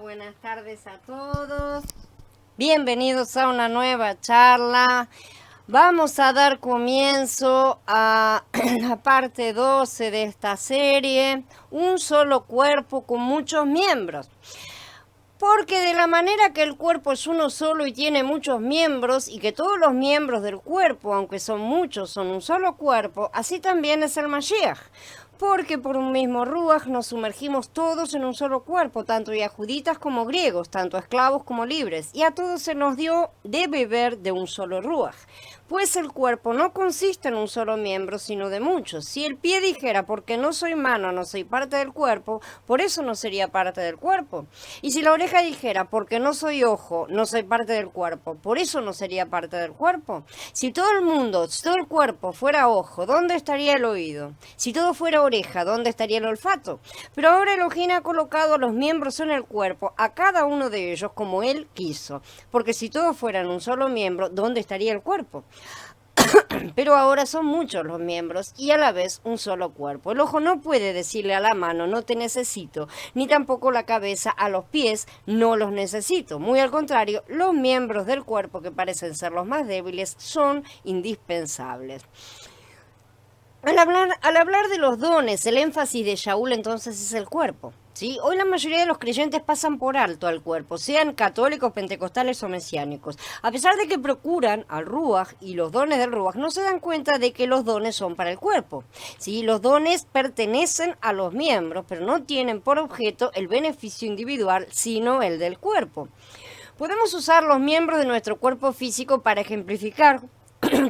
buenas tardes a todos. Bienvenidos a una nueva charla. Vamos a dar comienzo a la parte 12 de esta serie, un solo cuerpo con muchos miembros. Porque de la manera que el cuerpo es uno solo y tiene muchos miembros, y que todos los miembros del cuerpo, aunque son muchos, son un solo cuerpo, así también es el Mashiach. Porque por un mismo Ruach nos sumergimos todos en un solo cuerpo, tanto yahuditas como griegos, tanto esclavos como libres, y a todos se nos dio de beber de un solo Ruach. Pues el cuerpo no consiste en un solo miembro, sino de muchos. Si el pie dijera, porque no soy mano, no soy parte del cuerpo, por eso no sería parte del cuerpo. Y si la oreja dijera, porque no soy ojo, no soy parte del cuerpo, por eso no sería parte del cuerpo. Si todo el mundo, si todo el cuerpo fuera ojo, ¿dónde estaría el oído? Si todo fuera oreja, ¿dónde estaría el olfato? Pero ahora Elohim ha colocado los miembros en el cuerpo, a cada uno de ellos como él quiso. Porque si todos fueran un solo miembro, ¿dónde estaría el cuerpo? Pero ahora son muchos los miembros y a la vez un solo cuerpo. El ojo no puede decirle a la mano no te necesito, ni tampoco la cabeza a los pies no los necesito. Muy al contrario, los miembros del cuerpo que parecen ser los más débiles son indispensables. Al hablar de los dones, el énfasis de Shaul entonces es el cuerpo. ¿Sí? Hoy la mayoría de los creyentes pasan por alto al cuerpo, sean católicos, pentecostales o mesiánicos. A pesar de que procuran al Ruach y los dones del Ruach, no se dan cuenta de que los dones son para el cuerpo. ¿Sí? Los dones pertenecen a los miembros, pero no tienen por objeto el beneficio individual, sino el del cuerpo. Podemos usar los miembros de nuestro cuerpo físico para ejemplificar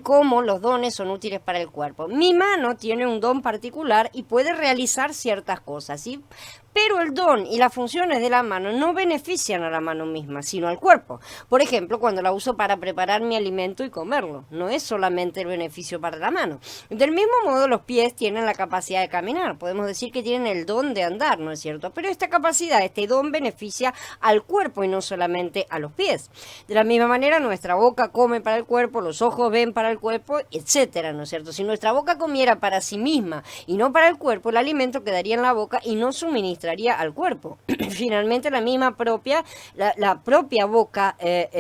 cómo los dones son útiles para el cuerpo. Mi mano tiene un don particular y puede realizar ciertas cosas, ¿sí? Pero el don y las funciones de la mano no benefician a la mano misma, sino al cuerpo. Por ejemplo, cuando la uso para preparar mi alimento y comerlo, no es solamente el beneficio para la mano. Del mismo modo, los pies tienen la capacidad de caminar. Podemos decir que tienen el don de andar, ¿no es cierto? Pero esta capacidad, este don beneficia al cuerpo y no solamente a los pies. De la misma manera, nuestra boca come para el cuerpo, los ojos ven para el cuerpo, etcétera, ¿no es cierto? Si nuestra boca comiera para sí misma y no para el cuerpo, el alimento quedaría en la boca y no suministraría al cuerpo. Finalmente la propia boca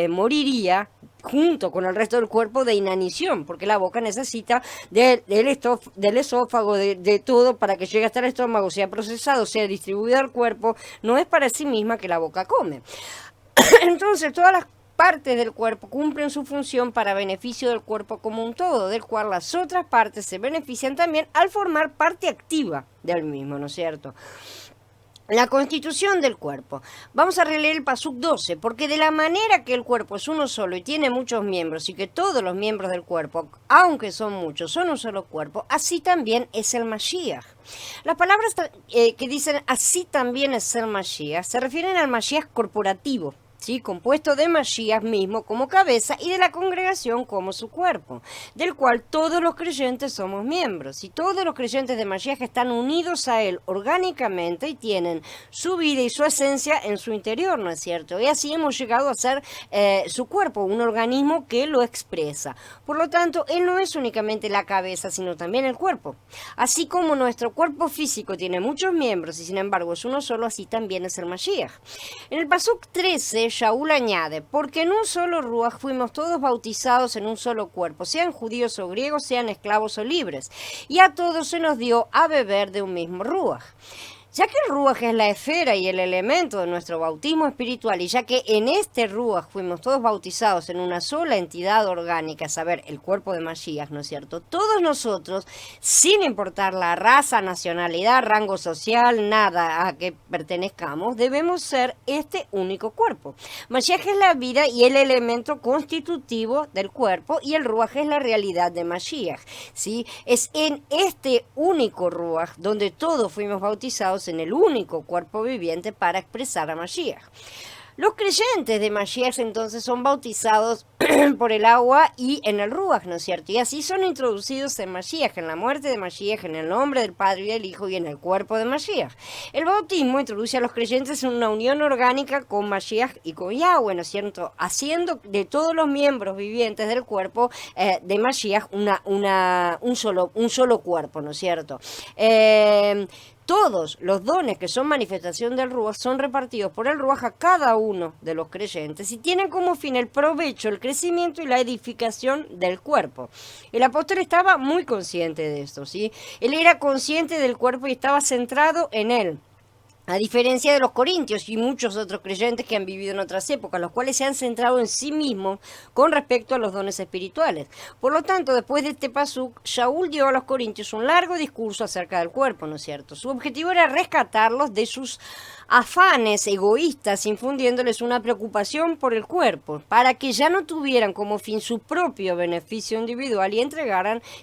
moriría junto con el resto del cuerpo de inanición, porque la boca necesita del esófago, de todo para que llegue hasta el estómago, sea procesado, sea distribuido al cuerpo. No es para sí misma que la boca come. Entonces todas las partes del cuerpo cumplen su función para beneficio del cuerpo como un todo, del cual las otras partes se benefician también al formar parte activa del mismo, ¿no es cierto? La constitución del cuerpo. Vamos a releer el Pasuk 12, porque de la manera que el cuerpo es uno solo y tiene muchos miembros, y que todos los miembros del cuerpo, aunque son muchos, son un solo cuerpo, así también es el Mashiach. Las palabras que dicen así también es el Mashiach se refieren al Mashiach corporativo, ¿sí? Compuesto de Mashiach mismo como cabeza y de la congregación como su cuerpo, del cual todos los creyentes somos miembros, y todos los creyentes de Mashiach están unidos a él orgánicamente y tienen su vida y su esencia en su interior, ¿no es cierto? Y así hemos llegado a ser su cuerpo, un organismo que lo expresa. Por lo tanto, él no es únicamente la cabeza, sino también el cuerpo. Así como nuestro cuerpo físico tiene muchos miembros y sin embargo es uno solo, así también es el Mashiach. En el Pasuk 13, Shaul añade, porque en un solo Ruach fuimos todos bautizados en un solo cuerpo, sean judíos o griegos, sean esclavos o libres, y a todos se nos dio a beber de un mismo Ruach. Ya que el Ruach es la esfera y el elemento de nuestro bautismo espiritual, y ya que en este Ruach fuimos todos bautizados en una sola entidad orgánica, a saber, el cuerpo de Mashiach, ¿no es cierto? Todos nosotros, sin importar la raza, nacionalidad, rango social, nada a que pertenezcamos, debemos ser este único cuerpo. Mashiach es la vida y el elemento constitutivo del cuerpo, y el Ruach es la realidad de Mashiach, ¿sí? Es en este único Ruach donde todos fuimos bautizados en el único cuerpo viviente para expresar a Mashiach. Los creyentes de Mashiach entonces son bautizados por el agua y en el Ruach, ¿no es cierto? Y así son introducidos en Mashiach, en la muerte de Mashiach, en el nombre del Padre y del Hijo y en el cuerpo de Mashiach. El bautismo introduce a los creyentes en una unión orgánica con Mashiach y con Yahweh, ¿no es cierto? Haciendo de todos los miembros vivientes del cuerpo de Mashiach un solo cuerpo, ¿no es cierto? Todos los dones que son manifestación del Ruach son repartidos por el Ruach a cada uno de los creyentes y tienen como fin el provecho, el crecimiento y la edificación del cuerpo. El apóstol estaba muy consciente de esto, ¿sí? Él era consciente del cuerpo y estaba centrado en él. A diferencia de los corintios y muchos otros creyentes que han vivido en otras épocas, los cuales se han centrado en sí mismos con respecto a los dones espirituales. Por lo tanto, después de este pasuk, Shaul dio a los corintios un largo discurso acerca del cuerpo, ¿no es cierto? Su objetivo era rescatarlos de sus afanes egoístas, infundiéndoles una preocupación por el cuerpo, para que ya no tuvieran como fin su propio beneficio individual y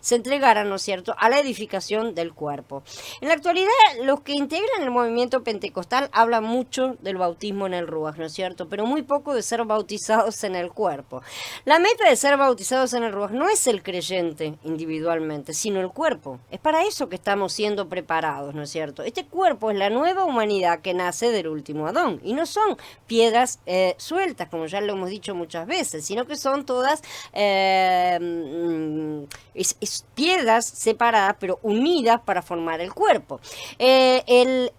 se entregaran, ¿no es cierto?, a la edificación del cuerpo. En la actualidad, los que integran el movimiento pentecostal hablan mucho del bautismo en el Ruach, ¿no es cierto?, pero muy poco de ser bautizados en el cuerpo. La meta de ser bautizados en el Ruach no es el creyente individualmente, sino el cuerpo. Es para eso que estamos siendo preparados, ¿no es cierto? Este cuerpo es la nueva humanidad que nace del último Adón, y no son piedras sueltas, como ya lo hemos dicho muchas veces, sino que son todas piedras separadas, pero unidas para formar el cuerpo. El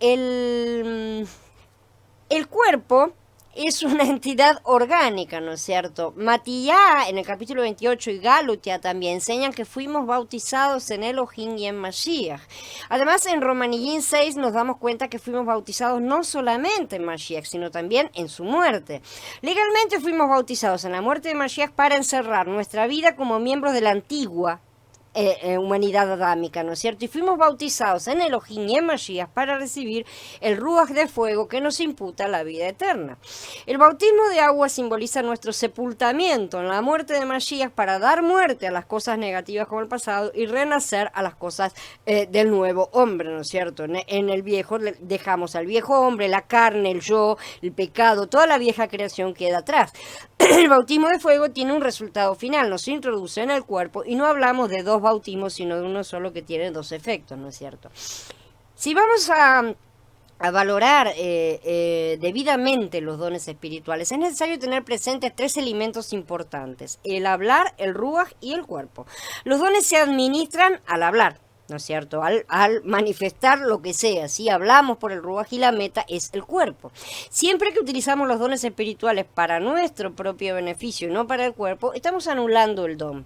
cuerpo es una entidad orgánica, ¿no es cierto? Matías, en el capítulo 28, y Galutia también enseñan que fuimos bautizados en Elohim y en Mashiach. Además, en Romanillín 6 nos damos cuenta que fuimos bautizados no solamente en Mashiach, sino también en su muerte. Legalmente fuimos bautizados en la muerte de Mashiach para encerrar nuestra vida como miembros de la antigua humanidad adámica, ¿no es cierto? Y fuimos bautizados en Elohim y en Mashiach para recibir el Ruach de fuego que nos imputa la vida eterna. El bautismo de agua simboliza nuestro sepultamiento en la muerte de Mashiach para dar muerte a las cosas negativas como el pasado y renacer a las cosas del nuevo hombre, ¿no es cierto? En el viejo dejamos al viejo hombre, la carne, el yo, el pecado, toda la vieja creación queda atrás. El bautismo de fuego tiene un resultado final, nos introduce en el cuerpo y no hablamos de dos bautismos, sino de uno solo que tiene dos efectos, ¿no es cierto? Si vamos a valorar debidamente los dones espirituales, es necesario tener presentes tres elementos importantes: el hablar, el ruaj y el cuerpo. Los dones se administran al hablar, ¿no es cierto? Al manifestar lo que sea, ¿sí? Hablamos por el ruaj y la meta es el cuerpo. Siempre que utilizamos los dones espirituales para nuestro propio beneficio y no para el cuerpo, estamos anulando el don.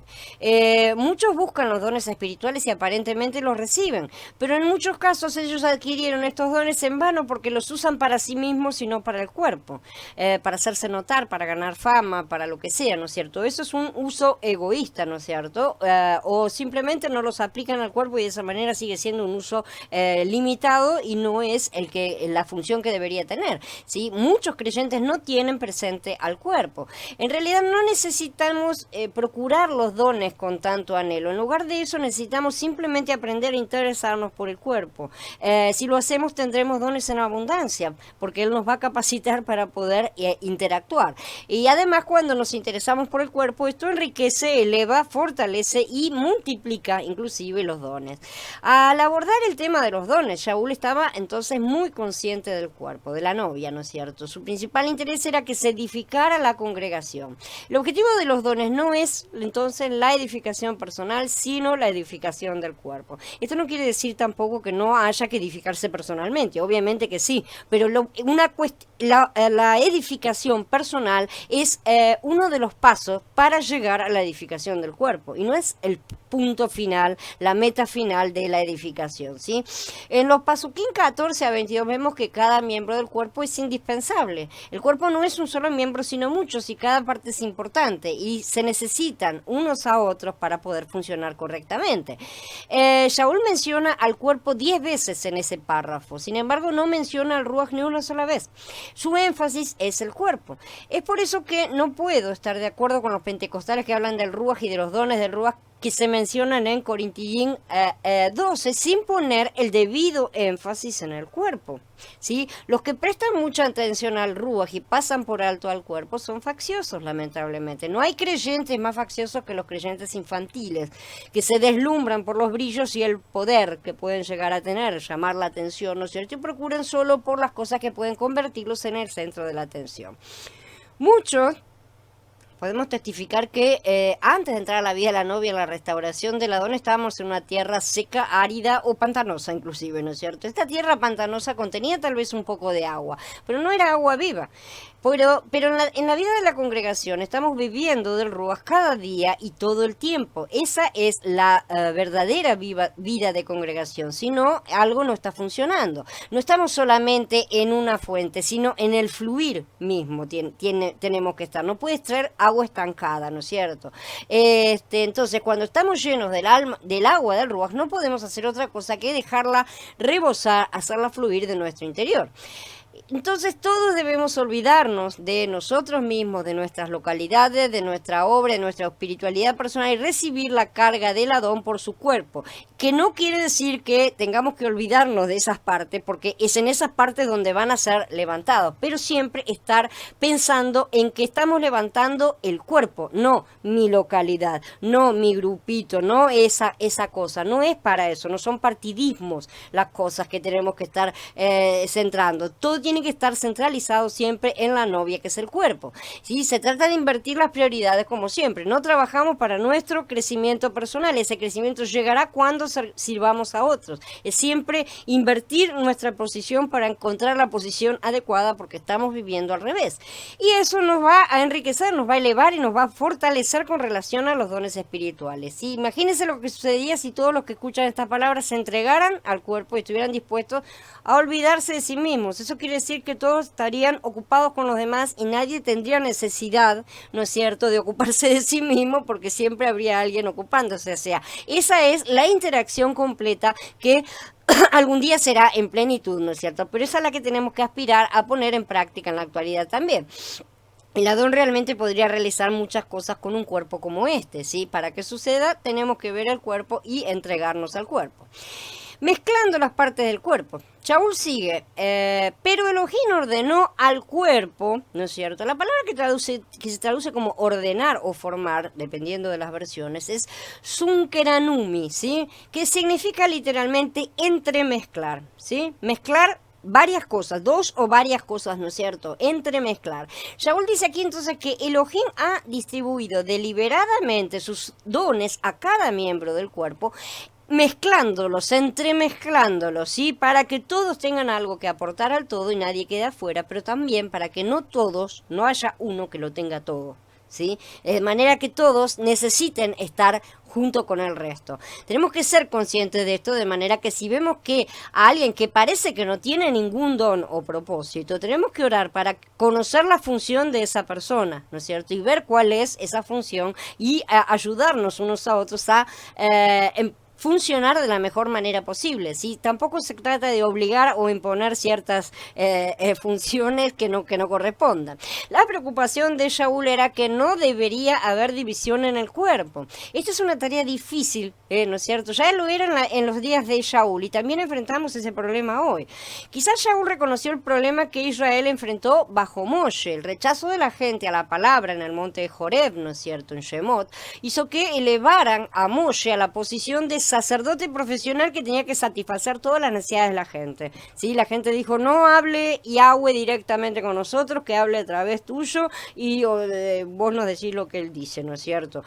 Muchos buscan los dones espirituales y aparentemente los reciben, pero en muchos casos ellos adquirieron estos dones en vano porque los usan para sí mismos y no para el cuerpo, para hacerse notar, para ganar fama, para lo que sea, ¿no es cierto? Eso es un uso egoísta, ¿no es cierto? O simplemente no los aplican al cuerpo y de esa manera sigue siendo un uso limitado y no es la función que debería tener, ¿sí? Muchos creyentes no tienen presente al cuerpo. En realidad no necesitamos procurar los dones con tanto anhelo. En lugar de eso necesitamos simplemente aprender a interesarnos por el cuerpo. Si lo hacemos tendremos dones en abundancia, porque Él nos va a capacitar para poder interactuar. Y además cuando nos interesamos por el cuerpo, esto enriquece, eleva, fortalece y multiplica inclusive los dones. Al abordar el tema de los dones, Shaul estaba entonces muy consciente del cuerpo, de la novia, ¿no es cierto? Su principal interés era que se edificara la congregación. El objetivo de los dones no es entonces la edificación personal, sino la edificación del cuerpo. Esto no quiere decir tampoco que no haya que edificarse personalmente, obviamente que sí, pero la edificación personal es uno de los pasos para llegar a la edificación del cuerpo y no es el punto final, la meta final de la edificación, ¿sí? En los pasuquín 14 a 22 vemos que cada miembro del cuerpo es indispensable. El cuerpo no es un solo miembro, sino muchos, y cada parte es importante y se necesitan unos a otros para poder funcionar correctamente. Shaul menciona al cuerpo 10 veces en ese párrafo, sin embargo no menciona al ruaj ni una sola vez. Su énfasis es el cuerpo. Es por eso que no puedo estar de acuerdo con los pentecostales que hablan del ruaj y de los dones del ruaj que se mencionan en Corintillín 12 sin poner el debido énfasis en el cuerpo, ¿sí? Los que prestan mucha atención al ruaj y pasan por alto al cuerpo son facciosos, lamentablemente. No hay creyentes más facciosos que los creyentes infantiles, que se deslumbran por los brillos y el poder que pueden llegar a tener, llamar la atención, ¿no es cierto? Y procuran solo por las cosas que pueden convertirlos en el centro de la atención. Muchos podemos testificar que antes de entrar a la vida de la novia, en la restauración del Adón, estábamos en una tierra seca, árida o pantanosa inclusive, ¿no es cierto? Esta tierra pantanosa contenía tal vez un poco de agua, pero no era agua viva. Pero en la vida de la congregación estamos viviendo del Ruach cada día y todo el tiempo. Esa es la verdadera vida de congregación. Si no, algo no está funcionando. No estamos solamente en una fuente, sino en el fluir mismo tenemos que estar. No puedes traer agua estancada, ¿no es cierto? Entonces, cuando estamos llenos del agua del Ruach, no podemos hacer otra cosa que dejarla rebosar, hacerla fluir de nuestro interior. Entonces todos debemos olvidarnos de nosotros mismos, de nuestras localidades, de nuestra obra, de nuestra espiritualidad personal y recibir la carga del Adón por su cuerpo. Que no quiere decir que tengamos que olvidarnos de esas partes, porque es en esas partes donde van a ser levantados. Pero siempre estar pensando en que estamos levantando el cuerpo, no mi localidad, no mi grupito, no esa cosa. No es para eso, no son partidismos las cosas que tenemos que estar centrando. Todo tiene que estar centralizado siempre en la novia, que es el cuerpo. ¿Sí? Se trata de invertir las prioridades como siempre. No trabajamos para nuestro crecimiento personal. Ese crecimiento llegará cuando sirvamos a otros. Es siempre invertir nuestra posición para encontrar la posición adecuada, porque estamos viviendo al revés. Y eso nos va a enriquecer, nos va a elevar y nos va a fortalecer con relación a los dones espirituales. ¿Sí? Imagínense lo que sucedería si todos los que escuchan estas palabras se entregaran al cuerpo y estuvieran dispuestos a olvidarse de sí mismos. Eso quiere decir que todos estarían ocupados con los demás y nadie tendría necesidad, ¿no es cierto?, de ocuparse de sí mismo, porque siempre habría alguien ocupándose. O sea, esa es la interacción completa que algún día será en plenitud, ¿no es cierto? Pero esa es la que tenemos que aspirar a poner en práctica en la actualidad también. El Adón realmente podría realizar muchas cosas con un cuerpo como este, ¿sí? Para que suceda, tenemos que ver el cuerpo y entregarnos al cuerpo. Mezclando las partes del cuerpo. Shaul sigue, pero Elohim ordenó al cuerpo, ¿no es cierto? La palabra que se traduce como ordenar o formar, dependiendo de las versiones, es sunkeranumi, ¿sí? Que significa literalmente entremezclar, ¿sí? Mezclar varias cosas, dos o varias cosas, ¿no es cierto? Entremezclar. Shaul dice aquí entonces que Elohim ha distribuido deliberadamente sus dones a cada miembro del cuerpo, mezclándolos, entremezclándolos, ¿sí? Para que todos tengan algo que aportar al todo y nadie quede afuera, pero también para que no haya uno que lo tenga todo, ¿sí? De manera que todos necesiten estar junto con el resto. Tenemos que ser conscientes de esto, de manera que si vemos que a alguien que parece que no tiene ningún don o propósito, tenemos que orar para conocer la función de esa persona, ¿no es cierto? Y ver cuál es esa función y ayudarnos unos a otros a funcionar de la mejor manera posible, ¿sí? Tampoco se trata de obligar o imponer ciertas funciones que no correspondan. La preocupación de Shaul era que no debería haber división en el cuerpo. Esta es una tarea difícil, ¿no es cierto? Ya lo era en los días de Shaul y también enfrentamos ese problema hoy. Quizás Shaul reconoció el problema que Israel enfrentó bajo Moshe. El rechazo de la gente a la palabra en el monte de Joreb, ¿no es cierto?, en Shemot, hizo que elevaran a Moshe a la posición de sacerdote profesional que tenía que satisfacer todas las necesidades de la gente. ¿Sí? La gente dijo, no hable Yahweh directamente con nosotros, que hable a través tuyo y vos nos decís lo que él dice, ¿no es cierto?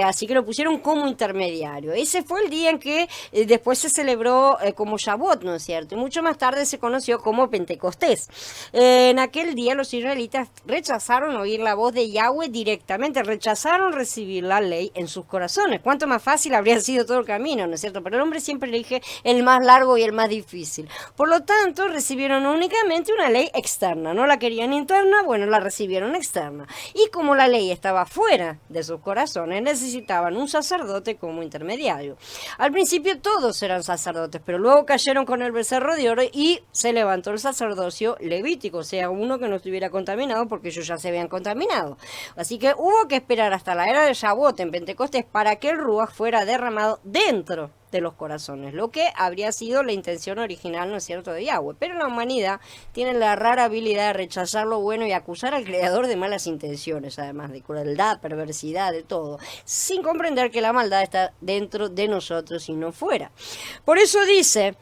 Así que lo pusieron como intermediario. Ese fue el día en que después se celebró como Shavuot, ¿no es cierto? Y mucho más tarde se conoció como Pentecostés. En aquel día los israelitas rechazaron oír la voz de Yahweh directamente, rechazaron recibir la ley en sus corazones. Cuánto más fácil habría sido todo el camino, ¿no es cierto? Pero el hombre siempre elige el más largo y el más difícil. Por lo tanto, recibieron únicamente una ley externa. No la querían interna, bueno, la recibieron externa. Y como la ley estaba fuera de sus corazones, necesitaban un sacerdote como intermediario. Al principio todos eran sacerdotes, pero luego cayeron con el becerro de oro y se levantó el sacerdocio levítico, o sea, uno que no estuviera contaminado, porque ellos ya se habían contaminado. Así que hubo que esperar hasta la era de Shavuot en Pentecostés para que el Ruach fuera derramado dentro de los corazones, lo que habría sido la intención original, ¿no es cierto?, de Yahweh. Pero la humanidad tiene la rara habilidad de rechazar lo bueno y acusar al Creador de malas intenciones, además de crueldad, perversidad, de todo, sin comprender que la maldad está dentro de nosotros y no fuera. Por eso dice,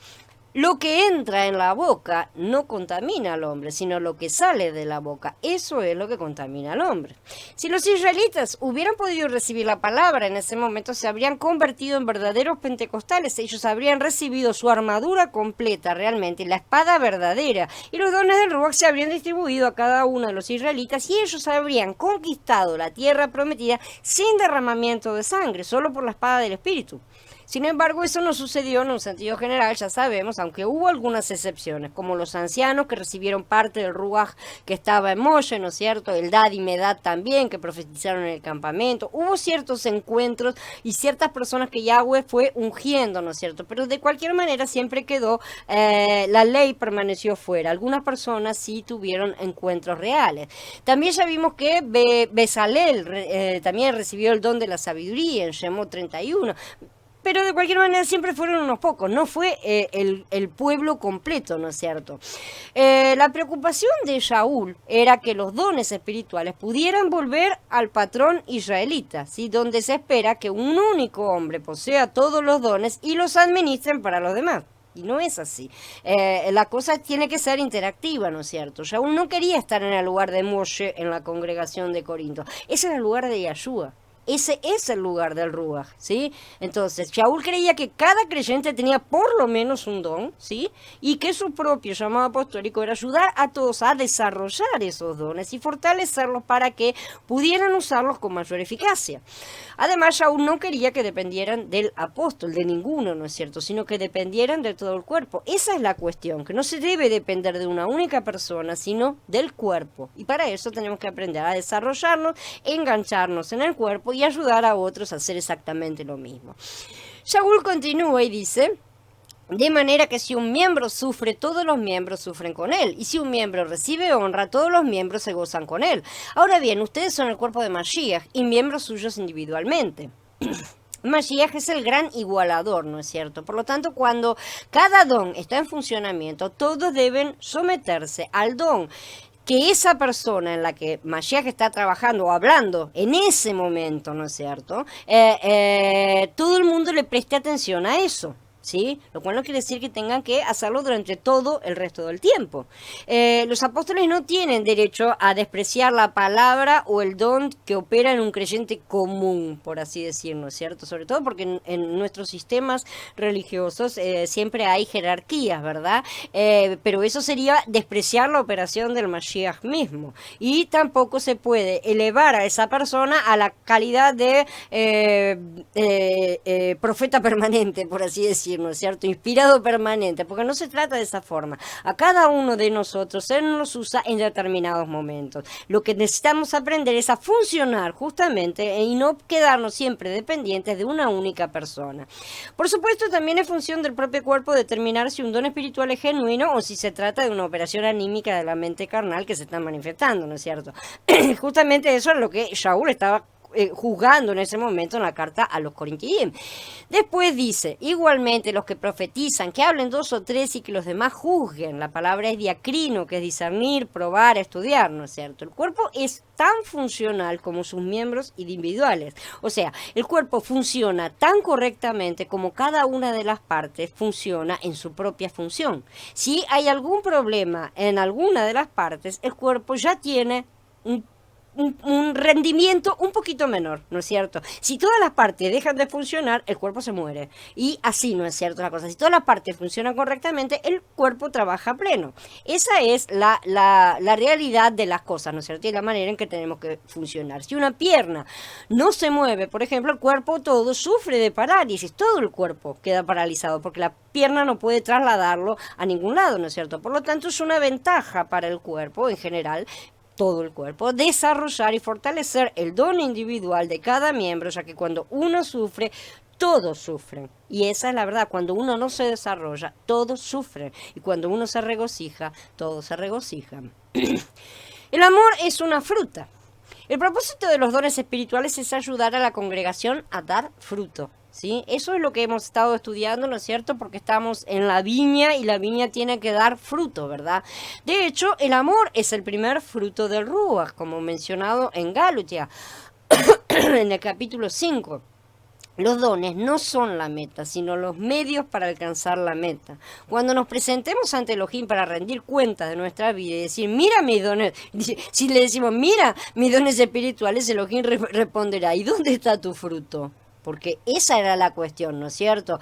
Lo que entra en la boca no contamina al hombre, sino lo que sale de la boca. Eso es lo que contamina al hombre. Si los israelitas hubieran podido recibir la palabra en ese momento, se habrían convertido en verdaderos pentecostales. Ellos habrían recibido su armadura completa realmente, la espada verdadera. Y los dones del Ruach se habrían distribuido a cada uno de los israelitas y ellos habrían conquistado la tierra prometida sin derramamiento de sangre, solo por la espada del Espíritu. Sin embargo, eso no sucedió en un sentido general, ya sabemos, aunque hubo algunas excepciones, como los ancianos que recibieron parte del Ruach que estaba en Moshe, ¿no es cierto? Eldad y Medad también, que profetizaron en el campamento. Hubo ciertos encuentros y ciertas personas que Yahweh fue ungiendo, ¿no es cierto? Pero de cualquier manera siempre quedó, la ley permaneció fuera. Algunas personas sí tuvieron encuentros reales. También ya vimos que Bezalel también recibió el don de la sabiduría en Shemot 31. Pero de cualquier manera siempre fueron unos pocos, no fue el pueblo completo, ¿no es cierto? La preocupación de Shaul era que los dones espirituales pudieran volver al patrón israelita, ¿sí? Donde se espera que un único hombre posea todos los dones y los administren para los demás. Y no es así. La cosa tiene que ser interactiva, ¿no es cierto? Shaul no quería estar en el lugar de Moshe en la congregación de Corinto. Ese era el lugar de Yahshua. Ese es el lugar del Ruach, ¿sí? Entonces, Shaul creía que cada creyente tenía por lo menos un don, ¿sí? Y que su propio llamado apostólico era ayudar a todos a desarrollar esos dones y fortalecerlos para que pudieran usarlos con mayor eficacia. Además, Shaul no quería que dependieran del apóstol, de ninguno, ¿no es cierto? Sino que dependieran de todo el cuerpo. Esa es la cuestión, que no se debe depender de una única persona, sino del cuerpo. Y para eso tenemos que aprender a desarrollarnos, engancharnos en el cuerpo y ayudar a otros a hacer exactamente lo mismo. Shaul continúa y dice: de manera que si un miembro sufre, todos los miembros sufren con él. Y si un miembro recibe honra, todos los miembros se gozan con él. Ahora bien, ustedes son el cuerpo de Mashiach y miembros suyos individualmente. Mashiach es el gran igualador, ¿no es cierto? Por lo tanto, cuando cada don está en funcionamiento, todos deben someterse al don que esa persona en la que Mashiach está trabajando o hablando en ese momento, ¿no es cierto? Todo el mundo le preste atención a eso, ¿sí? Lo cual no quiere decir que tengan que hacerlo durante todo el resto del tiempo. Los apóstoles no tienen derecho a despreciar la palabra o el don que opera en un creyente común, por así decirlo, ¿cierto? Sobre todo porque en nuestros sistemas religiosos siempre hay jerarquías, ¿verdad? Pero eso sería despreciar la operación del Mashiach mismo. Y tampoco se puede elevar a esa persona a la calidad de profeta permanente, por así decirlo, ¿no es cierto? Inspirado permanente, porque no se trata de esa forma. A cada uno de nosotros, Él nos usa en determinados momentos. Lo que necesitamos aprender es a funcionar justamente y no quedarnos siempre dependientes de una única persona. Por supuesto, también es función del propio cuerpo determinar si un don espiritual es genuino o si se trata de una operación anímica de la mente carnal que se está manifestando, ¿no es cierto? Justamente eso es lo que Shaul estaba juzgando en ese momento en la carta a los Corintios. Después dice: igualmente los que profetizan, que hablen 2 o 3 y que los demás juzguen. La palabra es diacrino, que es discernir, probar, estudiar, ¿no es cierto? El cuerpo es tan funcional como sus miembros individuales. O sea, el cuerpo funciona tan correctamente como cada una de las partes funciona en su propia función. Si hay algún problema en alguna de las partes, el cuerpo ya tiene un rendimiento un poquito menor, ¿no es cierto? Si todas las partes dejan de funcionar, el cuerpo se muere. Y así no es cierto la cosa. Si todas las partes funcionan correctamente, el cuerpo trabaja a pleno. Esa es la realidad de las cosas, ¿no es cierto? Y la manera en que tenemos que funcionar. Si una pierna no se mueve, por ejemplo, el cuerpo todo sufre de parálisis. Todo el cuerpo queda paralizado porque la pierna no puede trasladarlo a ningún lado, ¿no es cierto? Por lo tanto, es una ventaja para el cuerpo en general, todo el cuerpo, desarrollar y fortalecer el don individual de cada miembro, ya que cuando uno sufre, todos sufren. Y esa es la verdad, cuando uno no se desarrolla, todos sufren. Y cuando uno se regocija, todos se regocijan. El amor es una fruta. El propósito de los dones espirituales es ayudar a la congregación a dar fruto, ¿sí? Eso es lo que hemos estado estudiando, ¿no es cierto? Porque estamos en la viña y la viña tiene que dar fruto, ¿verdad? De hecho, el amor es el primer fruto del Ruach, como mencionado en Gálatas, en el capítulo 5. Los dones no son la meta, sino los medios para alcanzar la meta. Cuando nos presentemos ante Elohim para rendir cuentas de nuestra vida y decir, mira mis dones, si le decimos, mira mis dones espirituales, Elohim responderá, ¿y dónde está tu fruto? Porque esa era la cuestión, ¿no es cierto?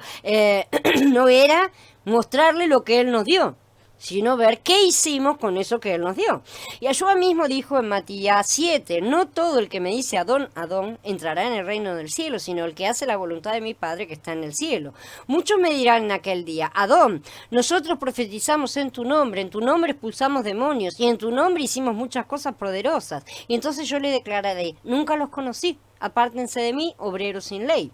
No era mostrarle lo que Él nos dio, sino ver qué hicimos con eso que Él nos dio. Y Yahshua mismo dijo en Matías 7, no todo el que me dice Adón, Adón, entrará en el reino del cielo, sino el que hace la voluntad de mi Padre que está en el cielo. Muchos me dirán en aquel día, Adón, nosotros profetizamos en tu nombre expulsamos demonios, y en tu nombre hicimos muchas cosas poderosas. Y entonces yo le declararé, nunca los conocí, apártense de mí, obreros sin ley.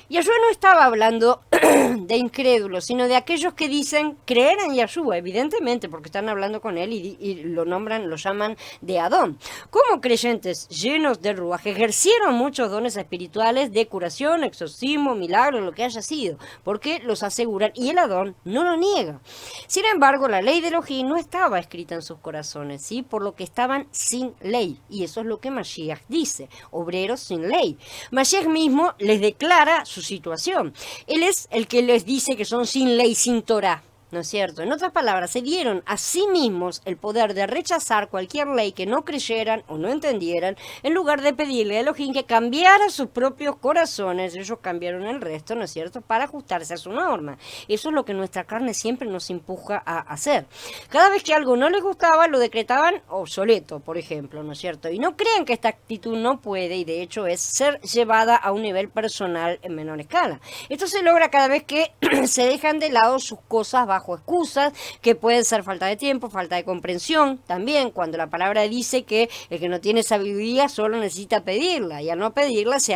Yahshua no estaba hablando de incrédulos, sino de aquellos que dicen creer en Yahshua, evidentemente, porque están hablando con él y lo nombran, lo llaman de Adón. Como creyentes llenos de Ruach, ejercieron muchos dones espirituales de curación, exorcismo, milagro, lo que haya sido, porque los aseguran y el Adón no lo niega. Sin embargo, la ley de Elohim no estaba escrita en sus corazones, ¿sí? Por lo que estaban sin ley, y eso es lo que Mashiach dice, obreros sin ley. Mashiach mismo les declara su situación. Él es el que les dice que son sin ley, sin Torah, ¿no es cierto? En otras palabras, se dieron a sí mismos el poder de rechazar cualquier ley que no creyeran o no entendieran, en lugar de pedirle a Elohim que cambiara sus propios corazones. Ellos cambiaron el resto, ¿no es cierto?, para ajustarse a su norma. Eso es lo que nuestra carne siempre nos empuja a hacer. Cada vez que algo no les gustaba, lo decretaban obsoleto, por ejemplo, ¿no es cierto? Y no crean que esta actitud no puede, y de hecho es, ser llevada a un nivel personal en menor escala. Esto se logra cada vez que se dejan de lado sus cosas bajo excusas, que pueden ser falta de tiempo, falta de comprensión, también cuando la palabra dice que el que no tiene sabiduría solo necesita pedirla, y al no pedirla se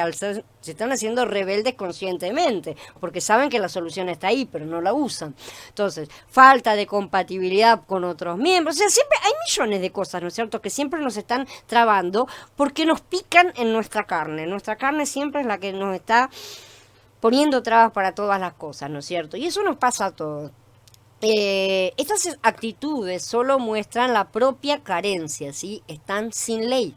están haciendo rebeldes conscientemente, porque saben que la solución está ahí, pero no la usan. Entonces, falta de compatibilidad con otros miembros, o sea, siempre hay millones de cosas, ¿no es cierto?, que siempre nos están trabando, porque nos pican en nuestra carne. Nuestra carne siempre es la que nos está poniendo trabas para todas las cosas, ¿no es cierto? Y eso nos pasa a todos. Estas actitudes solo muestran la propia carencia, ¿sí? Están sin ley.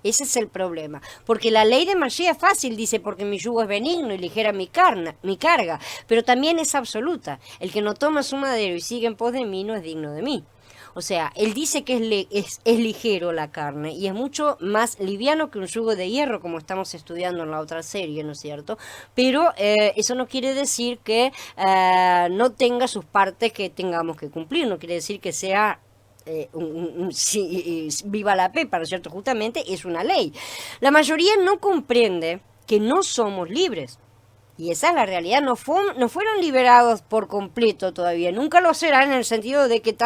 Ese es el problema. Porque la ley de Mashiach es fácil, dice, porque mi yugo es benigno y ligera mi carga, pero también es absoluta. El que no toma su madero y sigue en pos de mí no es digno de mí. O sea, él dice que es ligero la carne y es mucho más liviano que un yugo de hierro, como estamos estudiando en la otra serie, ¿no es cierto? Pero eso no quiere decir que no tenga sus partes que tengamos que cumplir, no quiere decir que sea viva la pepa, ¿no es cierto? Justamente es una ley. La mayoría no comprende que no somos libres. Y esa es la realidad, no fueron liberados por completo todavía, nunca lo serán en el sentido de que,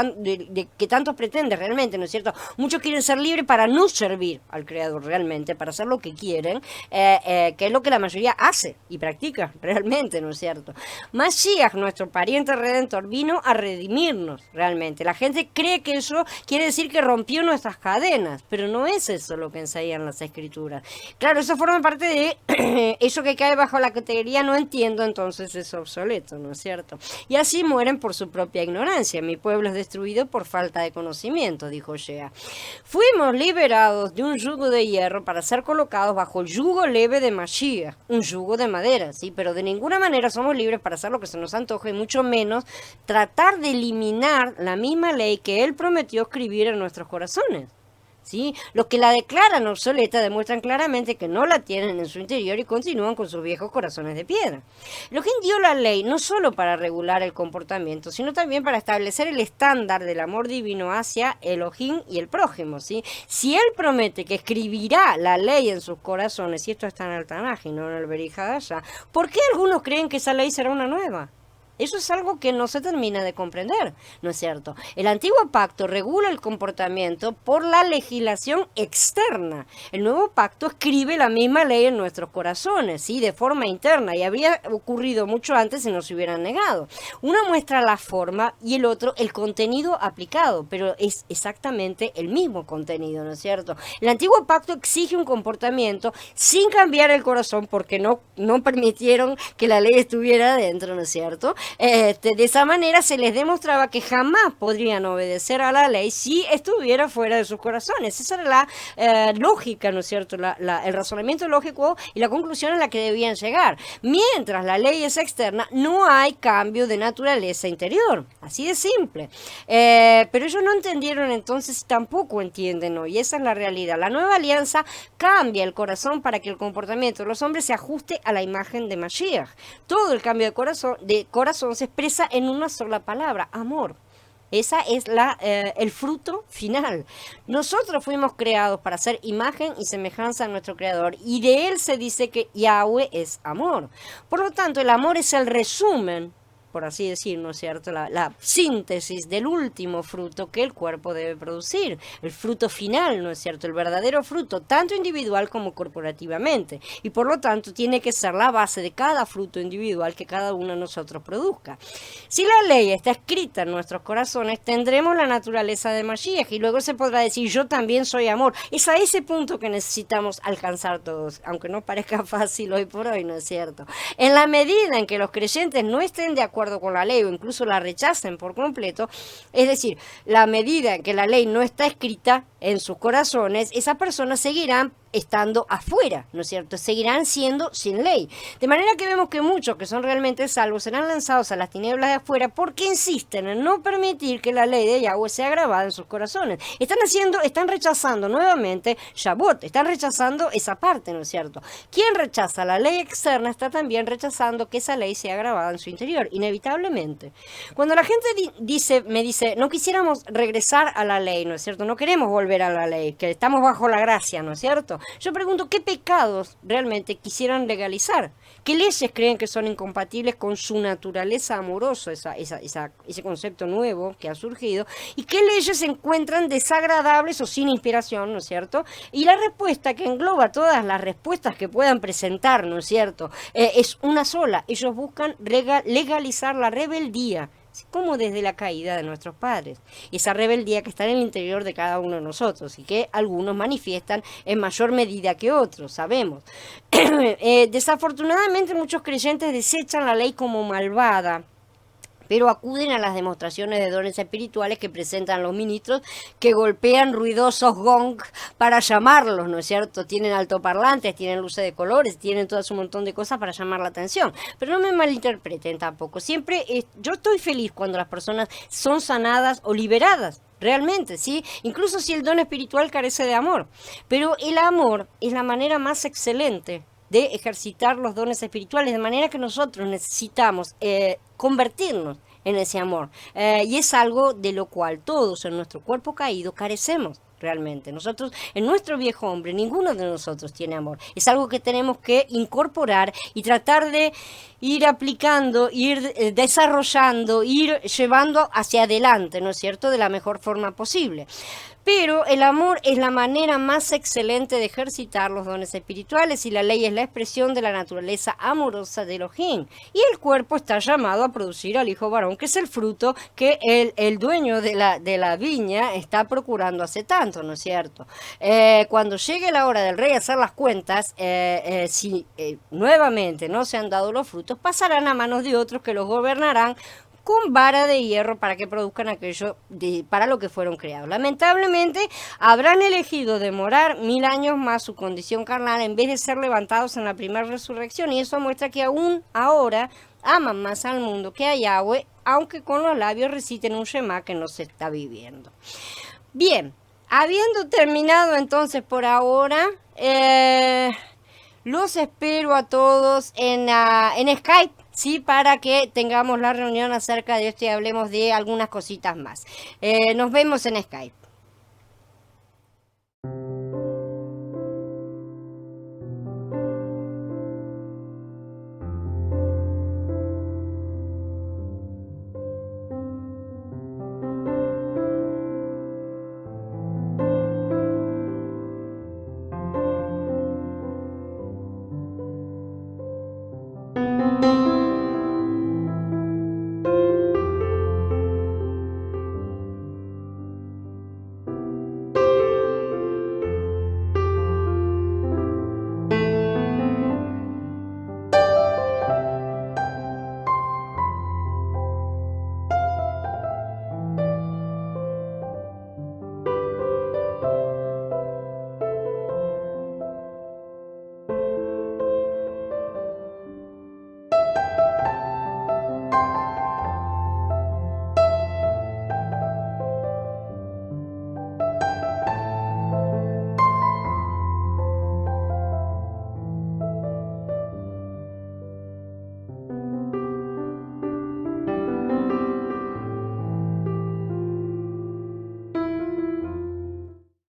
que tantos pretenden realmente, ¿no es cierto? Muchos quieren ser libres para no servir al Creador realmente, para hacer lo que quieren, que es lo que la mayoría hace y practica realmente, ¿no es cierto? Mashiach, nuestro pariente redentor, vino a redimirnos realmente. La gente cree que eso quiere decir que rompió nuestras cadenas, pero no es eso lo que enseñan las Escrituras. Claro, eso forma parte de eso que cae bajo la categoría no entiendo, entonces es obsoleto, ¿no es cierto? Y así mueren por su propia ignorancia. Mi pueblo es destruido por falta de conocimiento, dijo Shea. Fuimos liberados de un yugo de hierro para ser colocados bajo el yugo leve de Mashiach, un yugo de madera, ¿sí? Pero de ninguna manera somos libres para hacer lo que se nos antoje, y mucho menos tratar de eliminar la misma ley que Él prometió escribir en nuestros corazones. ¿Sí? Los que la declaran obsoleta demuestran claramente que no la tienen en su interior y continúan con sus viejos corazones de piedra. Elohim dio la ley no solo para regular el comportamiento, sino también para establecer el estándar del amor divino hacia Elohim y el prójimo, ¿sí? Si Él promete que escribirá la ley en sus corazones, y esto está en el Tanaj y no en el Berijadashá, ¿por qué algunos creen que esa ley será una nueva? Eso es algo que no se termina de comprender, ¿no es cierto? El antiguo pacto regula el comportamiento por la legislación externa. El nuevo pacto escribe la misma ley en nuestros corazones, ¿sí? De forma interna, y habría ocurrido mucho antes si nos hubieran negado. Uno muestra la forma y el otro el contenido aplicado, pero es exactamente el mismo contenido, ¿no es cierto? El antiguo pacto exige un comportamiento sin cambiar el corazón porque no permitieron que la ley estuviera adentro, ¿no es cierto? De esa manera se les demostraba que jamás podrían obedecer a la ley si estuviera fuera de sus corazones. Esa era la lógica, ¿no es cierto? El razonamiento lógico y la conclusión a la que debían llegar. Mientras la ley es externa, no hay cambio de naturaleza interior. Así de simple. Pero ellos no entendieron entonces y tampoco entienden hoy. Esa es la realidad. La nueva alianza cambia el corazón para que el comportamiento de los hombres se ajuste a la imagen de Mashiach. Todo el cambio de corazón se expresa en una sola palabra: amor. Esa es el fruto final. Nosotros fuimos creados para ser imagen y semejanza a nuestro Creador, y de él se dice que Yahweh es amor. Por lo tanto, el amor es el resumen, por así decir, ¿no es cierto?, la síntesis del último fruto que el cuerpo debe producir, el fruto final, ¿no es cierto?, el verdadero fruto, tanto individual como corporativamente, y por lo tanto tiene que ser la base de cada fruto individual que cada uno de nosotros produzca. Si la ley está escrita en nuestros corazones, tendremos la naturaleza de Mashiach, y luego se podrá decir: yo también soy amor. Es a ese punto que necesitamos alcanzar todos, aunque no parezca fácil hoy por hoy, ¿no es cierto? En la medida en que los creyentes no estén de acuerdo con la ley o incluso la rechacen por completo, es decir, la medida en que la ley no está escrita en sus corazones, esas personas seguirán estando afuera, ¿no es cierto? Seguirán siendo sin ley. De manera que vemos que muchos que son realmente salvos serán lanzados a las tinieblas de afuera porque insisten en no permitir que la ley de Yahweh sea grabada en sus corazones. Están rechazando nuevamente Shabbat, están rechazando esa parte, ¿no es cierto? Quien rechaza la ley externa está también rechazando que esa ley sea grabada en su interior, inevitablemente. Cuando la gente me dice, no quisiéramos regresar a la ley, ¿no es cierto? No queremos volver a la ley, que estamos bajo la gracia, ¿no es cierto? Yo pregunto, ¿qué pecados realmente quisieran legalizar? ¿Qué leyes creen que son incompatibles con su naturaleza amorosa, ese concepto nuevo que ha surgido? ¿Y qué leyes se encuentran desagradables o sin inspiración, ¿no es cierto? Y la respuesta, que engloba todas las respuestas que puedan presentar, ¿no es cierto?, es una sola. Ellos buscan legalizar la rebeldía, como desde la caída de nuestros padres. Esa rebeldía que está en el interior de cada uno de nosotros y que algunos manifiestan en mayor medida que otros, sabemos. Desafortunadamente muchos creyentes desechan la ley como malvada, pero acuden a las demostraciones de dones espirituales que presentan los ministros, que golpean ruidosos gong para llamarlos, ¿no es cierto? Tienen altoparlantes, tienen luces de colores, tienen todo un montón de cosas para llamar la atención. Pero no me malinterpreten tampoco. Yo estoy feliz cuando las personas son sanadas o liberadas. Realmente, ¿sí? Incluso si el don espiritual carece de amor. Pero el amor es la manera más excelente de ejercitar los dones espirituales, de manera que nosotros necesitamos convertirnos en ese amor. Y es algo de lo cual todos en nuestro cuerpo caído carecemos. Realmente, nosotros, en nuestro viejo hombre, ninguno de nosotros tiene amor. Es algo que tenemos que incorporar y tratar de ir aplicando, ir desarrollando, ir llevando hacia adelante, ¿no es cierto?, de la mejor forma posible. Pero el amor es la manera más excelente de ejercitar los dones espirituales, y la ley es la expresión de la naturaleza amorosa de Elohim. Y el cuerpo está llamado a producir al hijo varón, que es el fruto que el dueño de la viña está procurando hace tanto, ¿no es cierto? Cuando llegue la hora del rey a hacer las cuentas, si nuevamente no se han dado los frutos, pasarán a manos de otros que los gobernarán con vara de hierro para que produzcan aquello para lo que fueron creados. Lamentablemente, habrán elegido demorar 1000 años más su condición carnal en vez de ser levantados en la primera resurrección, y eso muestra que aún ahora aman más al mundo que a Yahweh, aunque con los labios reciten un Shema que no se está viviendo. Bien, habiendo terminado entonces por ahora, los espero a todos en Skype, sí, para que tengamos la reunión acerca de esto y hablemos de algunas cositas más. Nos vemos en Skype.